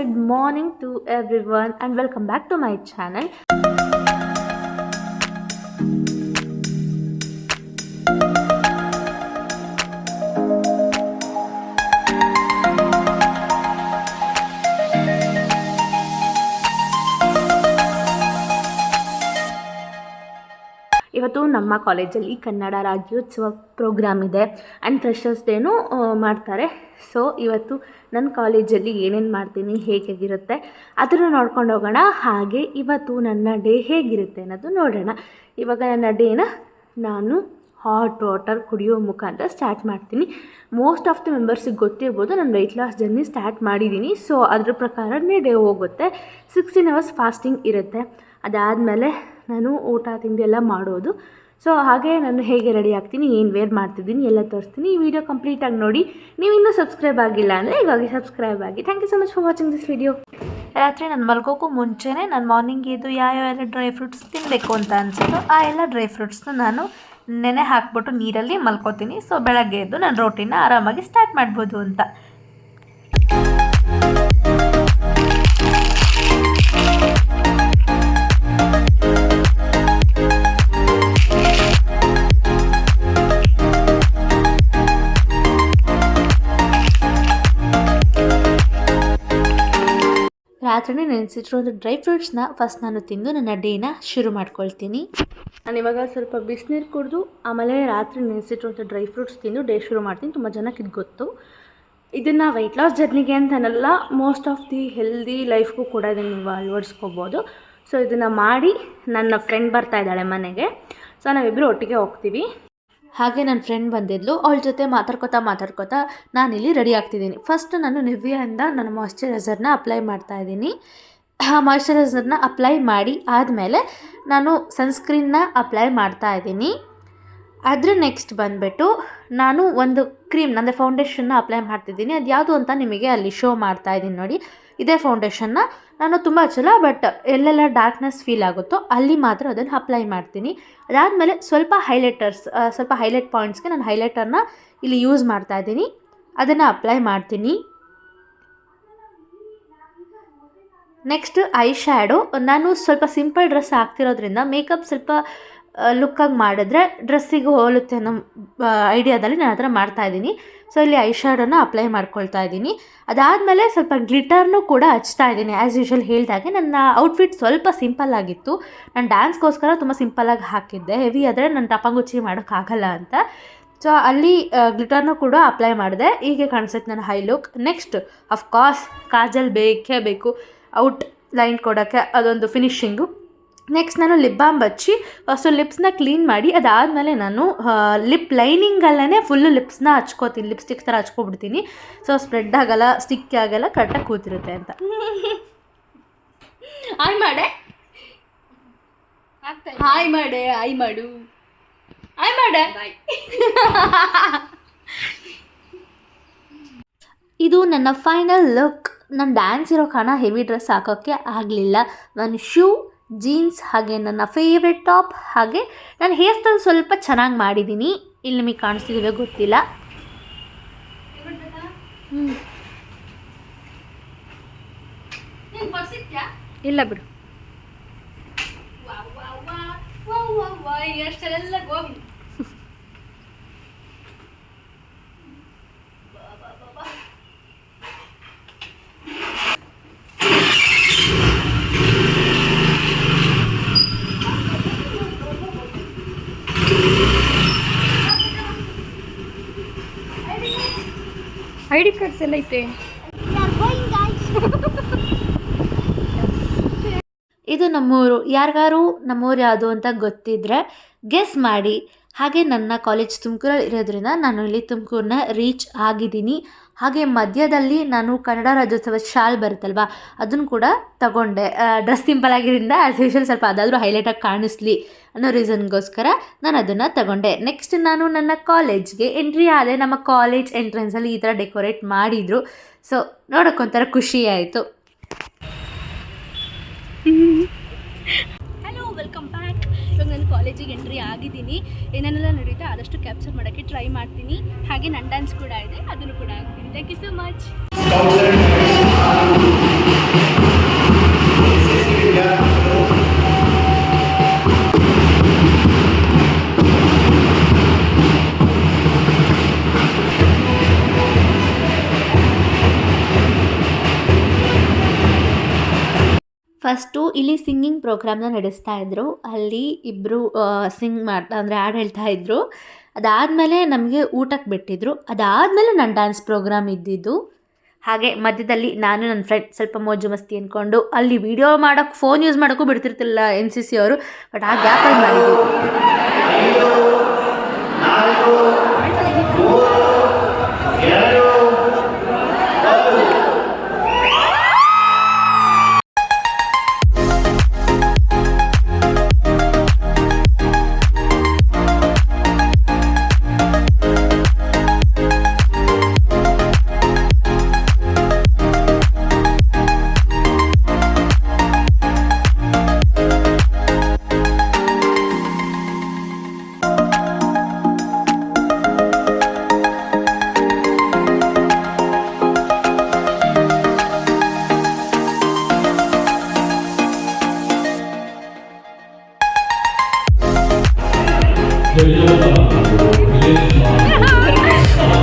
good morning to everyone and welcome back to my channel. ಇವತ್ತು ನಮ್ಮ ಕಾಲೇಜಲ್ಲಿ Kannada Rajyotsava program ಇದೆ ಆ್ಯಂಡ್ ಫ್ರೆಷರ್ಸ್ ಡೇನೂ ಮಾಡ್ತಾರೆ. ಸೊ ಇವತ್ತು ನನ್ನ ಕಾಲೇಜಲ್ಲಿ ಏನೇನು ಮಾಡ್ತೀನಿ, ಹೇಗಿರುತ್ತೆ ಅದನ್ನು ನೋಡ್ಕೊಂಡು ಹೋಗೋಣ. ಹಾಗೆ ಇವತ್ತು ನನ್ನ ಡೇ ಹೇಗಿರುತ್ತೆ ಅನ್ನೋದು ನೋಡೋಣ. ಇವಾಗ ನನ್ನ ಡೇನ ನಾನು ಹಾಟ್ ವಾಟರ್ ಕುಡಿಯೋ ಮುಖಾಂತರ ಸ್ಟಾರ್ಟ್ ಮಾಡ್ತೀನಿ. ಮೋಸ್ಟ್ ಆಫ್ ದ ಮೆಂಬರ್ಸಿಗೆ ಗೊತ್ತಿರ್ಬೋದು, ನಾನು ವೆಯ್ಟ್ ಲಾಸ್ ಜರ್ನಿ ಸ್ಟಾರ್ಟ್ ಮಾಡಿದ್ದೀನಿ. ಸೊ ಅದ್ರ ಪ್ರಕಾರನೇ ಡೇ ಹೋಗುತ್ತೆ. 16 hours ಫಾಸ್ಟಿಂಗ್ ಇರುತ್ತೆ. ಅದಾದಮೇಲೆ ನಾನು ಊಟ ತಿಂಡಿ ಎಲ್ಲ ಮಾಡೋದು. ಸೊ ಹಾಗೆ ನಾನು ಹೇಗೆ ರೆಡಿ ಆಗ್ತೀನಿ, ಏನು ವೇರ್ ಮಾಡ್ತಿದ್ದೀನಿ ಎಲ್ಲ ತೋರಿಸ್ತೀನಿ. ಈ ವಿಡಿಯೋ ಕಂಪ್ಲೀಟಾಗಿ ನೋಡಿ. ನೀವು ಇನ್ನೂ ಸಬ್ಸ್ಕ್ರೈಬ್ ಆಗಿಲ್ಲ ಅಂದರೆ ಇವಾಗ ಸಬ್ಸ್ಕ್ರೈಬ್ ಆಗಿ. Thank you so much for watching this video. ರಾತ್ರಿ ನಾನು ಮಲ್ಗೋಕ್ಕೂ ಮುಂಚೆನೇ ನಾನು ಮಾರ್ನಿಂಗ್ ಎದ್ದು ಯಾವ್ಯಾವ ಡ್ರೈ ಫ್ರೂಟ್ಸ್ ತಿನ್ನಬೇಕು ಅಂತ ಅನಿಸುತ್ತೋ ಆ ಎಲ್ಲ ಡ್ರೈ ಫ್ರೂಟ್ಸ್ನ ನಾನು ನೆನೆ ಹಾಕ್ಬಿಟ್ಟು ನೀರಲ್ಲಿ ಮಲ್ಕೋತೀನಿ. ಸೊ ಬೆಳಗ್ಗೆ ಎದ್ದು ನಾನು ರೋಟಿನ ಆರಾಮಾಗಿ ಸ್ಟಾರ್ಟ್ ಮಾಡ್ಬೋದು ಅಂತ. ರಾತ್ರಿನೇ ನೆನೆಸಿಟ್ಟಿರೋದು ಡ್ರೈ ಫ್ರೂಟ್ಸ್ನ ಫಸ್ಟ್ ನಾನು ತಿಂದು ನನ್ನ ಡೇನ ಶುರು ಮಾಡ್ಕೊಳ್ತೀನಿ. ನಾನು ಇವಾಗ ಸ್ವಲ್ಪ ಬಿಸಿನೀರು ಕುಡಿದು ಆಮೇಲೆ ರಾತ್ರಿ ನೆನೆಸಿಟ್ಟಿರೋದು ಡ್ರೈ ಫ್ರೂಟ್ಸ್ ತಿಂದು ಡೇ ಶುರು ಮಾಡ್ತೀನಿ. ತುಂಬ ಜನಕ್ಕೆ ಇದು ಗೊತ್ತು. ಇದನ್ನು ವೆಯ್ಟ್ ಲಾಸ್ ಜರ್ನಿಗೆ ಅಂತನಲ್ಲ, ಮೋಸ್ಟ್ ಆಫ್ ದಿ ಹೆಲ್ದಿ ಲೈಫ್ಗೂ ಕೂಡ ಇದನ್ನು ನೀವು ಅಳವಡಿಸ್ಕೋಬೋದು. ಸೊ ಇದನ್ನು ಮಾಡಿ ನನ್ನ ಫ್ರೆಂಡ್ ಬರ್ತಾ ಇದ್ದಾಳೆ ಮನೆಗೆ. ಸೊ ನಾವಿಬ್ಬರು ಒಟ್ಟಿಗೆ ಹೋಗ್ತೀವಿ. ಹಾಗೆ ನನ್ನ ಫ್ರೆಂಡ್ ಬಂದಿದ್ಲು. ಅವಳ ಜೊತೆ ಮಾತಾಡ್ಕೋತಾ ನಾನಿಲ್ಲಿ ರೆಡಿ ಆಗ್ತಿದ್ದೀನಿ. ಫಸ್ಟ್ ನಾನು ನಿವ್ಯಾಯಿಂದ ನನ್ನ ಮಾಯ್ಶ್ಚರೈಸರ್ನ ಅಪ್ಲೈ ಮಾಡ್ತಾಯಿದ್ದೀನಿ. ಆ ಮಾಯ್ಶ್ಚರೈಸರ್ನ ಅಪ್ಲೈ ಮಾಡಿ ಆದಮೇಲೆ ನಾನು ಸನ್ಸ್ಕ್ರೀನ್ನ ಅಪ್ಲೈ ಮಾಡ್ತಾಯಿದ್ದೀನಿ. ಅದ್ರ ನೆಕ್ಸ್ಟ್ ಬಂದುಬಿಟ್ಟು ನಾನು ಒಂದು ಕ್ರೀಮ್, ಅಂದರೆ ಫೌಂಡೇಶನ್ನ ಅಪ್ಲೈ ಮಾಡ್ತಿದ್ದೀನಿ. ಅದು ಯಾವುದು ಅಂತ ನಿಮಗೆ ಅಲ್ಲಿ ಶೋ ಮಾಡ್ತಾಯಿದ್ದೀನಿ ನೋಡಿ. ಇದೇ ಫೌಂಡೇಶನ್ನ ನಾನು ತುಂಬ ಹಚ್ಚಲ್ಲ, ಬಟ್ ಎಲ್ಲೆಲ್ಲ ಡಾರ್ಕ್ನೆಸ್ ಫೀಲ್ ಆಗುತ್ತೋ ಅಲ್ಲಿ ಮಾತ್ರ ಅದನ್ನು ಅಪ್ಲೈ ಮಾಡ್ತೀನಿ. ಅದಾದಮೇಲೆ ಸ್ವಲ್ಪ ಹೈಲೈಟ್ ಪಾಯಿಂಟ್ಸ್ಗೆ ನಾನು ಹೈಲೈಟರ್ನ ಇಲ್ಲಿ ಯೂಸ್ ಮಾಡ್ತಾಯಿದ್ದೀನಿ. ಅದನ್ನು ಅಪ್ಲೈ ಮಾಡ್ತೀನಿ. Next I shadow. ನಾನು ಸ್ವಲ್ಪ ಸಿಂಪಲ್ ಡ್ರೆಸ್ ಹಾಕ್ತಿರೋದ್ರಿಂದ ಮೇಕಪ್ ಸ್ವಲ್ಪ ಲುಕ್ಕಾಗಿ ಮಾಡಿದ್ರೆ ಡ್ರೆಸ್ಸಿಗೆ ಹೋಲುತ್ತೆ ಅನ್ನೋ ಐಡಿಯಾದಲ್ಲಿ ನಾನು ಆ ಥರ ಮಾಡ್ತಾಯಿದ್ದೀನಿ. ಸೊ ಇಲ್ಲಿ ಐ ಶ್ಯಾಡೋನ ಅಪ್ಲೈ ಮಾಡ್ಕೊಳ್ತಾ ಇದ್ದೀನಿ. ಅದಾದಮೇಲೆ ಸ್ವಲ್ಪ ಗ್ಲಿಟರ್ನೂ ಕೂಡ ಹಚ್ತಾ ಇದ್ದೀನಿ. ಆ್ಯಸ್ ಯೂಶ್ವಲ್ ಹೇಳಿದಾಗೆ ನನ್ನ ಔಟ್ಫಿಟ್ ಸ್ವಲ್ಪ ಸಿಂಪಲ್ ಆಗಿತ್ತು. ನಾನು ಡ್ಯಾನ್ಸ್ಗೋಸ್ಕರ ತುಂಬ ಸಿಂಪಲ್ಲಾಗಿ ಹಾಕಿದ್ದೆ. ಹೆವಿ ಆದರೆ ನಾನು ಟಪಂಗುಚ್ಚಿ ಮಾಡೋಕ್ಕಾಗಲ್ಲ ಅಂತ. ಸೊ ಅಲ್ಲಿ ಗ್ಲಿಟರ್ನೂ ಕೂಡ ಅಪ್ಲೈ ಮಾಡಿದೆ. ಹೀಗೆ ಕಾಣಿಸುತ್ತೆ ನನ್ನ high look. Next of course Kajal ಬೇಕೇ ಬೇಕು, ಔಟ್ ಲೈನ್ ಕೊಡೋಕ್ಕೆ ಅದೊಂದು ಫಿನಿಶಿಂಗು. ನೆಕ್ಸ್ಟ್ ನಾನು ಲಿಪ್ ಬಾಮ್ ಹಚ್ಚಿ ಫಸ್ಟು ಲಿಪ್ಸ್ನ ಕ್ಲೀನ್ ಮಾಡಿ ಅದಾದಮೇಲೆ ನಾನು ಲಿಪ್ ಲೈನಿಂಗಲ್ಲೇ ಫುಲ್ಲು ಲಿಪ್ಸ್ನ ಹಚ್ಕೋತೀನಿ. ಲಿಪ್ಸ್ಟಿಕ್ ಥರ ಹಚ್ಕೊಬಿಡ್ತೀನಿ. ಸೊ ಸ್ಪ್ರೆಡ್ ಆಗಲ್ಲ, ಸ್ಟಿಕ್ ಆಗಲ್ಲ, ಕರೆಕ್ಟಾಗಿ ಕೂತಿರುತ್ತೆ ಅಂತ. ಹಾಯ್ ಮಾಡು. ಇದು ನನ್ನ ಫೈನಲ್ ಲುಕ್. ನಾನು ಡ್ಯಾನ್ಸ್ ಇರೋ ಕಾರಣ ಹೆವಿ ಡ್ರೆಸ್ ಹಾಕೋಕ್ಕೆ ಆಗಲಿಲ್ಲ. ನಾನು ಶೂ, ಜೀನ್ಸ್, ಹಾಗೆ ನನ್ನ ಫೇವ್ರೆಟ್ ಟಾಪ್, ಹಾಗೆ ನಾನು ಹೇರ್ ಸ್ಟೈಲ್ ಸ್ವಲ್ಪ ಚೆನ್ನಾಗಿ ಮಾಡಿದ್ದೀನಿ. ಇಲ್ಲಿ ನಿಮಗೆ ಕಾಣಿಸ್ತಿದ್ದೀವಿ ಗೊತ್ತಿಲ್ಲ. ಇಲ್ಲ ಬಿಡು. ಐ ಡಿ ಕಾರ್ಡ್ಸ್ ಎಲ್ಲ ಐತೆ. ಇದು ನಮ್ಮೂರು. ಯಾರಿಗಾರು ನಮ್ಮೂರು ಯಾವುದು ಅಂತ ಗೊತ್ತಿದ್ದರೆ ಗೆಸ್ ಮಾಡಿ. ಹಾಗೆ ನನ್ನ ಕಾಲೇಜ್ ತುಮಕೂರಲ್ಲಿ ಇರೋದ್ರಿಂದ ನಾನು ಇಲ್ಲಿ ತುಮಕೂರನ್ನ ರೀಚ್ ಆಗಿದ್ದೀನಿ. ಹಾಗೆ ಮಧ್ಯದಲ್ಲಿ ನಾನು ಕನ್ನಡ ರಾಜ್ಯೋತ್ಸವ ಶಾಲ್ ಬರುತ್ತಲ್ವ ಅದನ್ನು ಕೂಡ ತಗೊಂಡೆ. ಡ್ರೆಸ್ ಸಿಂಪಲ್ ಆಗಿರೋದ್ರಿಂದ ಆ್ಯಸ್ ಯೂಶ್ವಲ್ ಸ್ವಲ್ಪ ಅದಾದರೂ ಹೈಲೈಟಾಗಿ ಕಾಣಿಸ್ಲಿ ಅನ್ನೋ ರೀಸನ್ಗೋಸ್ಕರ ನಾನು ಅದನ್ನು ತಗೊಂಡೆ. ನೆಕ್ಸ್ಟ್ ನಾನು ನನ್ನ ಕಾಲೇಜ್ಗೆ ಎಂಟ್ರಿ ಆದೆ. ನಮ್ಮ ಕಾಲೇಜ್ ಎಂಟ್ರೆನ್ಸಲ್ಲಿ ಈ ಥರ ಡೆಕೋರೇಟ್ ಮಾಡಿದರು. ಸೊ ನೋಡೋಕ್ಕೊಂಥರ ಖುಷಿ ಆಯಿತು. Hello, welcome back. ಇವಾಗ ನಾನು ಕಾಲೇಜಿಗೆ ಎಂಟ್ರಿ ಆಗಿದ್ದೀನಿ. ಏನೇನೆಲ್ಲ ನಡೀತಾ ಆದಷ್ಟು ಕ್ಯಾಪ್ಚರ್ ಮಾಡೋಕ್ಕೆ ಟ್ರೈ ಮಾಡ್ತೀನಿ. ಹಾಗೆ ನನ್ನ ಡ್ಯಾನ್ಸ್ ಕೂಡ ಇದೆ, ಅದನ್ನು ಕೂಡ ಆಗ್ತೀನಿ. Thank you so much. First ಇಲ್ಲಿ ಸಿಂಗಿಂಗ್ ಪ್ರೋಗ್ರಾಮ್ನ ನಡೆಸ್ತಾ ಇದ್ದರು. ಅಲ್ಲಿ ಇಬ್ಬರು ಅಂದರೆ ಹಾಡು ಹೇಳ್ತಾ ಇದ್ದರು. ಅದಾದಮೇಲೆ ನಮಗೆ ಊಟಕ್ಕೆ ಬಿಟ್ಟಿದ್ದರು. ಅದಾದಮೇಲೆ ನನ್ನ ಡ್ಯಾನ್ಸ್ ಪ್ರೋಗ್ರಾಮ್ ಇದ್ದಿದ್ದು. ಹಾಗೆ ಮಧ್ಯದಲ್ಲಿ ನಾನು ನನ್ನ ಫ್ರೆಂಡ್ ಸ್ವಲ್ಪ ಮೋಜು ಮಸ್ತಿ ಅಂದ್ಕೊಂಡು ಅಲ್ಲಿ ವಿಡಿಯೋ ಮಾಡೋಕ್ಕೆ ಫೋನ್ ಯೂಸ್ ಮಾಡೋಕ್ಕೂ ಬಿಡ್ತಿರ್ತಿಲ್ಲ NCC ಅವರು. ಬಟ್ ಆ ಗ್ಯಾಪಲ್ಲಿ ಮಾಡಿದ್ವಿ.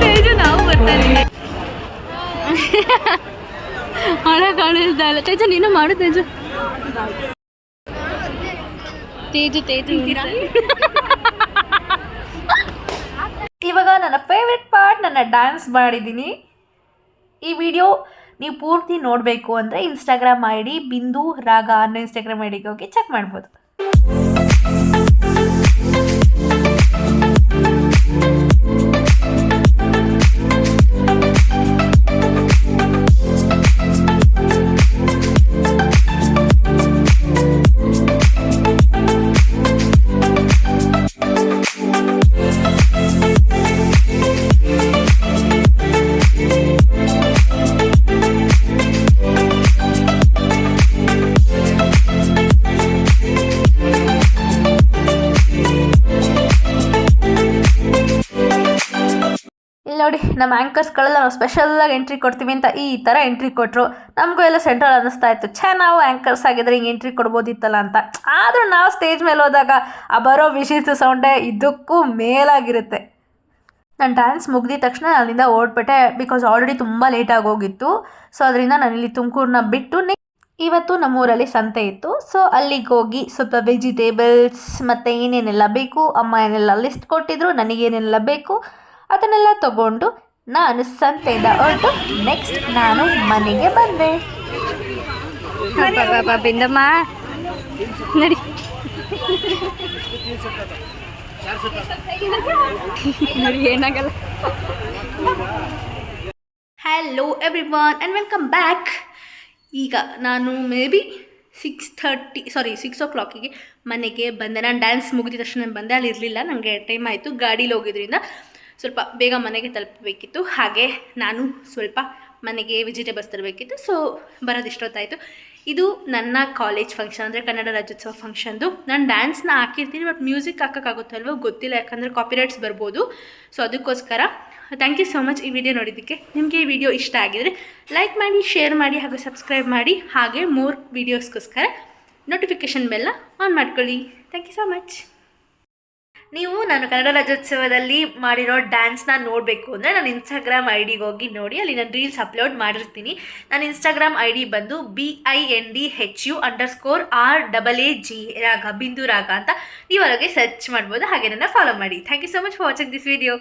ತೇಜು ನಾವು ಬರ್ತಾರೆ ಹಣ ಕಾಣಿಸ್ದಲ್ಲ. ತೇಜು ನೀನು ಮಾಡು ತೇಜು. ತೇಜು ತೇಜು ಇವಾಗ ನನ್ನ ಫೇವ್ರೆಟ್ ಪಾರ್ಟ್, ನನ್ನ ಡ್ಯಾನ್ಸ್ ಮಾಡಿದ್ದೀನಿ. ಈ ವಿಡಿಯೋ ನೀವು ಪೂರ್ತಿ ನೋಡಬೇಕು ಅಂದರೆ ಇನ್ಸ್ಟಾಗ್ರಾಮ್ ID ಬಿಂದು ರಾಗ ಅನ್ನೋ ಇನ್ಸ್ಟಾಗ್ರಾಮ್ IDಗೆ ಹೋಗಿ ಚೆಕ್ ಮಾಡ್ಬೋದು. ನೋಡಿ ನಮ್ಮ ಆ್ಯಂಕರ್ಸ್ಗಳೆಲ್ಲ ನಾವು ಸ್ಪೆಷಲಾಗಿ ಎಂಟ್ರಿ ಕೊಡ್ತೀವಿ ಅಂತ ಈ ಥರ ಎಂಟ್ರಿ ಕೊಟ್ಟರು. ನಮಗೂ ಎಲ್ಲ ಸೆಂಟ್ರಲ್ ಅನ್ನಿಸ್ತಾ ಇತ್ತು, ನಾವು ಆ್ಯಂಕರ್ಸ್ ಆಗಿದ್ರೆ ಹಿಂಗೆ ಎಂಟ್ರಿ ಕೊಡ್ಬೋದಿತ್ತಲ್ಲ ಅಂತ. ಆದರೂ ನಾವು ಸ್ಟೇಜ್ ಮೇಲೆ ಹೋದಾಗ ಆ ಬರೋ ವಿಶಿಷ್ಟ ಸೌಂಡೇ ಇದಕ್ಕೂ ಮೇಲಾಗಿರುತ್ತೆ. ನಾನು ಡ್ಯಾನ್ಸ್ ಮುಗಿದ ತಕ್ಷಣ ಅಲ್ಲಿಂದ ಓಡ್ಬಿಟ್ಟೆ, ಬಿಕಾಸ್ ಆಲ್ರೆಡಿ ತುಂಬ ಲೇಟಾಗಿ ಹೋಗಿತ್ತು. ಸೊ ಅದರಿಂದ ನಾನಿಲ್ಲಿ ತುಮಕೂರನ್ನ ಬಿಟ್ಟು ಇವತ್ತು ನಮ್ಮೂರಲ್ಲಿ ಸಂತೆ ಇತ್ತು. ಸೊ ಅಲ್ಲಿಗೆ ಹೋಗಿ ಸ್ವಲ್ಪ ವೆಜಿಟೇಬಲ್ಸ್ ಮತ್ತು ಏನೇನೆಲ್ಲ ಬೇಕು, ಅಮ್ಮ ಏನೆಲ್ಲ ಲಿಸ್ಟ್ ಕೊಟ್ಟಿದ್ರು, ನನಗೇನೆಲ್ಲ ಬೇಕು ಅದನ್ನೆಲ್ಲ ತಗೊಂಡು ನಾನು ಸಂತೆಯಿಂದ ಹೊರಟು ನೆಕ್ಸ್ಟ್ ನಾನು ಮನೆಗೆ ಬಂದೆ. ಬಿಂದಮ್ಮ ನಡಿ ನೋಡಿ ಏನಾಗಲ್ಲ. Hello everyone and welcome back. ಈಗ ನಾನು ಮೇ ಬಿ 6 o'clock ಮನೆಗೆ ಬಂದೆ. ನಾನು ಡ್ಯಾನ್ಸ್ ಮುಗಿದ ತಕ್ಷಣ ಬಂದೆ, ಅಲ್ಲಿ ಇರಲಿಲ್ಲ, ನನಗೆ ಟೈಮ್ ಆಯಿತು. ಗಾಡೀಲಿ ಹೋಗಿದ್ರಿಂದ ಸ್ವಲ್ಪ ಬೇಗ ಮನೆಗೆ ತಲುಪಬೇಕಿತ್ತು. ಹಾಗೆ ನಾನು ಸ್ವಲ್ಪ ಮನೆಗೆ ವೆಜಿಟೇಬಲ್ಸ್ ತರಬೇಕಿತ್ತು. ಸೊ ಬರೋದು ಇಷ್ಟೊತ್ತಾಯಿತು. ಇದು ನನ್ನ ಕಾಲೇಜ್ ಫಂಕ್ಷನ್, ಅಂದರೆ ಕನ್ನಡ ರಾಜ್ಯೋತ್ಸವ ಫಂಕ್ಷನ್ದು. ನಾನು ಡ್ಯಾನ್ಸ್ನ ಹಾಕಿರ್ತೀನಿ, ಬಟ್ ಮ್ಯೂಸಿಕ್ ಹಾಕೋಕ್ಕಾಗುತ್ತಲ್ವ ಗೊತ್ತಿಲ್ಲ, ಯಾಕಂದರೆ ಕಾಪಿರೈಟ್ಸ್ ಬರ್ಬೋದು. ಸೊ ಅದಕ್ಕೋಸ್ಕರ ಥ್ಯಾಂಕ್ ಯು ಸೋ ಮಚ್ ಈ ವಿಡಿಯೋ ನೋಡಿದ್ದಕ್ಕೆ. ನಿಮಗೆ ಈ ವಿಡಿಯೋ ಇಷ್ಟ ಆಗಿದರೆ ಲೈಕ್ ಮಾಡಿ, ಶೇರ್ ಮಾಡಿ, ಹಾಗೂ ಸಬ್ಸ್ಕ್ರೈಬ್ ಮಾಡಿ. ಹಾಗೆ ಮೋರ್ ವೀಡಿಯೋಸ್ಗೋಸ್ಕರ ನೋಟಿಫಿಕೇಷನ್ ಬೆಲ್ಲ ಆನ್ ಮಾಡ್ಕೊಳ್ಳಿ. Thank you so much. ನೀವು ನಾನು ಕನ್ನಡ ರಾಜ್ಯೋತ್ಸವದಲ್ಲಿ ಮಾಡಿರೋ ಡ್ಯಾನ್ಸ್ನ ನೋಡಬೇಕು ಅಂದರೆ ನಾನು ಇನ್ಸ್ಟಾಗ್ರಾಮ್ IDಗೆ ಹೋಗಿ ನೋಡಿ, ಅಲ್ಲಿ ನಾನು ರೀಲ್ಸ್ ಅಪ್ಲೋಡ್ ಮಾಡಿರ್ತೀನಿ. ನನ್ನ ಇನ್ಸ್ಟಾಗ್ರಾಮ್ ID ಬಂದು BINDHU_RAAG ರಾಗ, ಬಿಂದು ರಾಗ ಅಂತ ನೀವು ಅಲ್ಲಿಗೆ ಸರ್ಚ್ ಮಾಡ್ಬೋದು. ಹಾಗೆ ನನ್ನ ಫಾಲೋ ಮಾಡಿ. Thank you so much for watching this video.